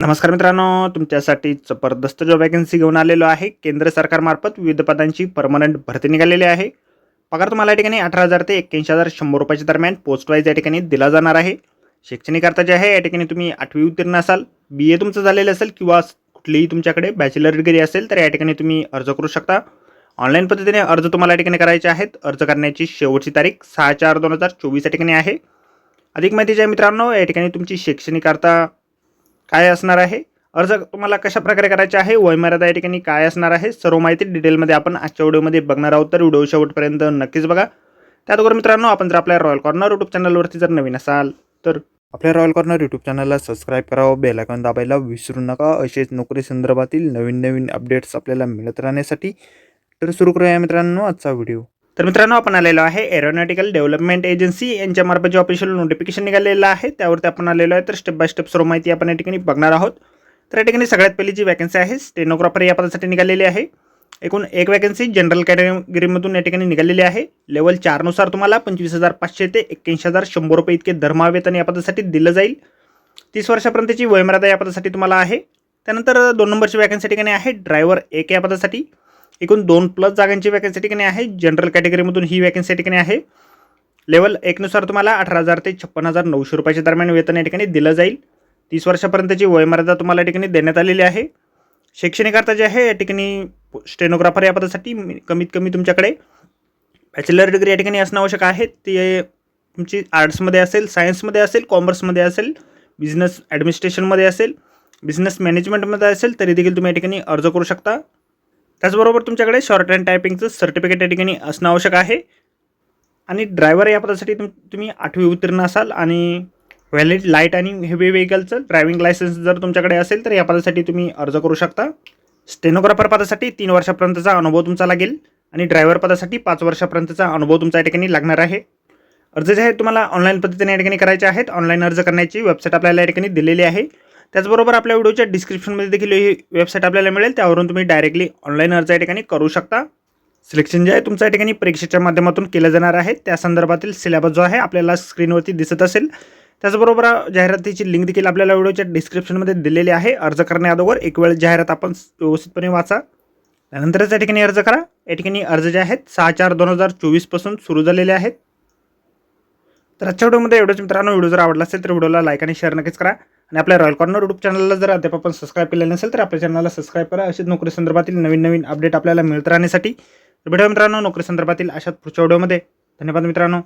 नमस्कार मित्रांनो, तुमच्यासाठी जबरदस्त जॉब वॅकन्सी घेऊन आलेलो आहे. केंद्र सरकारमार्फत विविध पदांची परमनंट भरती निघालेली आहे. पगार तुम्हाला या ठिकाणी 18,000 ते 81,100 रुपयाच्या दरम्यान पोस्ट वाईज या ठिकाणी दिला जाणार आहे. शैक्षणिक अर्थ जे आहे या ठिकाणी तुम्ही 8वी उत्तीर्ण असाल, BA तुमचं झालेलं असेल किंवा कुठलीही तुमच्याकडे बॅचलर डिग्री असेल तर या ठिकाणी तुम्ही अर्ज करू शकता. ऑनलाईन पद्धतीने अर्ज तुम्हाला या ठिकाणी करायचे आहेत. अर्ज करण्याची शेवटची तारीख 6/4/2024 या ठिकाणी आहे. अधिक माहितीच्या मित्रांनो, या ठिकाणी तुमची शैक्षणिक अर्थ काय असणार आहे, अर्ज तुम्हाला कशा प्रकारे करायचे आहे, वयमर्यादा या ठिकाणी काय असणार आहे, सर्व माहिती डिटेलमध्ये आपण आजच्या व्हिडिओमध्ये बघणार आहोत. तर व्हिडिओ शेवटपर्यंत नक्कीच बघा. त्याचबरोबर मित्रांनो, आपण जर आपल्या रॉयल कॉर्नर यूट्यूब चॅनलवरती जर नवीन असाल तर आपल्या रॉयल कॉर्नर यूट्यूब चॅनलला सबस्क्राईब करावं, बेल आयकॉन दाबायला विसरू नका. असेच नोकरी संदर्भातील नवीन अपडेट्स आपल्याला मिळत राहण्यासाठी. तर सुरू करूया मित्रांनो आजचा व्हिडिओ. तर मित्रांनो, आपण आलेलो आहे एरोनॉटिकल डेव्हलपमेंट एजन्सी यांच्यामार्फत जे ऑफिशियल नोटिफिकेशन निघालेलं आहे त्यावरती आपण आलेलो आहे. तर स्टेप बाय स्टेप सर्व माहिती आपण या ठिकाणी बघणार आहोत. तर या ठिकाणी सगळ्यात पहिली जी वॅकन्सी आहे स्टेनोग्राफर या पदासाठी निघालेली आहे. एकूण एक वॅकन्सी जनरल कॅटेगरीमधून या ठिकाणी निघालेली आहे. लेवल 4 नुसार तुम्हाला 25,500 ते 81,100 रुपये इतके दरमहा वेतन या पदासाठी दिलं जाईल. 30 वर्षापर्यंतची वयमर्यादा या पदासाठी तुम्हाला आहे. त्यानंतर 2 नंबरची वॅकन्सी ठिकाणी आहे ड्रायव्हर 1 या पदासाठी. एकूण 2+ जागांची वॅकन्सी ठिकाणी आहे. जनरल कॅटेगरीमधून ही वॅकन्सी ठिकाणी आहे. लेवल 1 नुसार तुम्हाला 18,000 ते 56,900 रुपयाच्या दरम्यान वेतन या ठिकाणी दिलं जाईल. 30 वर्षापर्यंतची वयमर्यादा तुम्हाला या ठिकाणी देण्यात आलेली आहे. शैक्षणिक अर्थ जे आहे या ठिकाणी स्टेनोग्राफर या पदासाठी कमीत कमी तुमच्याकडे बॅचलर डिग्री या ठिकाणी असणं आवश्यक आहे. ते तुमची आर्ट्समध्ये असेल, सायन्समध्ये असेल, कॉमर्समध्ये असेल, बिझनेस ॲडमिनिस्ट्रेशनमध्ये असेल, बिझनेस मॅनेजमेंटमध्ये असेल तरी देखील तुम्ही या ठिकाणी अर्ज करू शकता. त्याचबरोबर तुमच्याकडे शॉर्ट हँड टायपिंगचं सर्टिफिकेट या ठिकाणी असणं आवश्यक आहे. आणि ड्रायव्हर या पदासाठी तुम्ही 8वी उत्तीर्ण असाल आणि व्हॅलिड लाईट आणि हेवी व्हेकलचं ड्रायव्हिंग लायसन्स जर तुमच्याकडे असेल तर या पदासाठी तुम्ही अर्ज करू शकता. स्टेनोग्राफर पदासाठी 3 वर्षापर्यंतचा अनुभव तुमचा लागेल आणि ड्रायव्हर पदासाठी 5 वर्षापर्यंतचा अनुभव तुमचा या ठिकाणी लागणार आहे. अर्ज जे आहेत तुम्हाला ऑनलाईन पद्धतीने या ठिकाणी करायचे आहेत. ऑनलाईन अर्ज करण्याची वेबसाईट आपल्याला या ठिकाणी दिलेली आहे. त्याचबरोबर आपल्या व्हिडिओच्या डिस्क्रिप्शनमध्ये देखील ही वेबसाईट आपल्याला मिळेल. त्यावरून तुम्ही डायरेक्टली ऑनलाईन अर्ज या ठिकाणी करू शकता. सिलेक्शन जे आहे तुमच्या या ठिकाणी परीक्षेच्या माध्यमातून केलं जाणार आहे. त्या संदर्भातील सिलेबस जो आहे आपल्याला स्क्रीनवरती दिसत असेल. त्याचबरोबर जाहिरातीची लिंक देखील आपल्याला व्हिडिओच्या डिस्क्रिप्शनमध्ये दिलेली आहे. अर्ज करण्याअगोदर एक वेळ जाहिरात आपण व्यवस्थितपणे वाचा, त्यानंतरच या ठिकाणी अर्ज करा. या ठिकाणी अर्ज जे आहेत 6/4/2024 पासून सुरू झालेले आहेत. तर आजच्या व्हिडिओमध्ये एवढंच मित्रांनो. व्हिडिओ जर आवडला असेल तर व्हिडिओला लाईक आणि शेअर नक्कीच करा. आणि आपल्या रॉयल कॉर्नर यूट्यूब चॅनलला जर अद्याप आपण सबस्क्राईब केलेलं नसेल तर आपल्या चॅनलला सबस्क्राईब करा. अशीच नोकरी संदर्भातील नवीन अपडेट आपल्याला मिळत राहण्यासाठी. तर भेटूया मित्रांनो नोकरी संदर्भातील अशाच पुढच्या व्हिडिओमध्ये. धन्यवाद मित्रांनो.